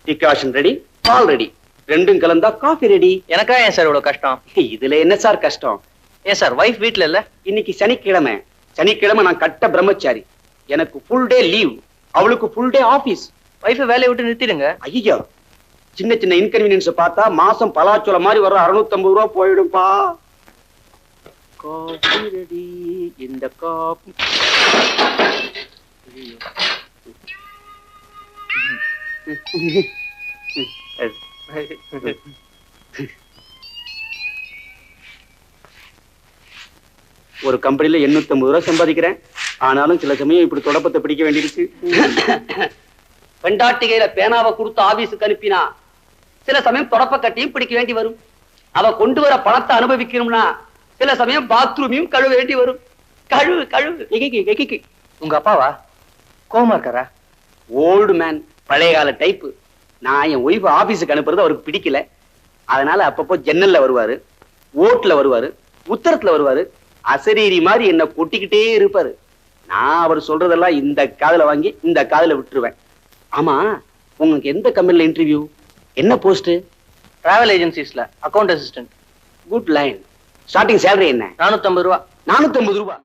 Decoction ready, பால் ready, ரெண்டும் கலந்தா coffee ready. எனக்கா ஏன் சார் இவ்வளவு கஷ்டம்? இதுல என்ன சார் கஷ்டம்? ஏன் சார் வைஃப் வீட்ல இல்ல? இன்னைக்கு சனிக்கிழமை, சனிக்கிழமை நான் கட்ட பிரம்மச்சாரி. எனக்கு ஃபுல் டே லீவ், அவளுக்கு ஃபுல் டே ஆபீஸ். வைஃப் வேலையை விட்டு நிறுத்திடுங்க. ஐயோ, சின்ன சின்ன இன்கன்வீனியன்ஸ் பார்த்தா மாசம் பலாச்சோளம் மாதிரி வர 650 ரூபா போயிடும்பா. காஃபி ரெடி, இந்த காஃபி ஒரு கம்பெனில 850 ரூபா சம்பாதிக்கிறேன். ஆனாலும் சில சமயம் இப்படி தொடப்பத்தை பிடிக்க வேண்டியிருக்கு. பெண்டாட்டிகையில பேனாவை கொடுத்து ஆபீஸுக்கு அனுப்பினா சில சமயம் தொடப்ப கட்டியும் பிடிக்க வேண்டி வரும். அவ கொண்டு வர பணத்தை அனுபவிக்கணும்னா சில சமயம் பாத்ரூமையும் கழுவ வேண்டி வரும். கழுவு கழுவு. உங்க அப்பாவா கோவமா இருக்காரா? ஓல்டு மேன், பழைய கால டைப்பு. நான் என் ஒய்ஃப் ஆபீஸுக்கு அனுப்புறது அவருக்கு பிடிக்கல. அதனால அப்பப்போ ஜன்னல்ல வருவாரு, ஓட்டுல வருவாரு, உத்தரத்துல வருவாரு. அசரீரி மாதிரி என்ன கொட்டிக்கிட்டே இருப்பாரு. நான் அவர் சொல்றதெல்லாம் இந்த காதுல வாங்கி இந்த காதுல விட்டுருவேன். ஆமா, உங்களுக்கு எந்த கம்பெனில இன்டர்வியூ? என்ன போஸ்ட்? டிராவல் ஏஜென்சிஸ்ல account assistant. Good line. Starting salary என்ன? 450 ரூபா. 450 ரூபா.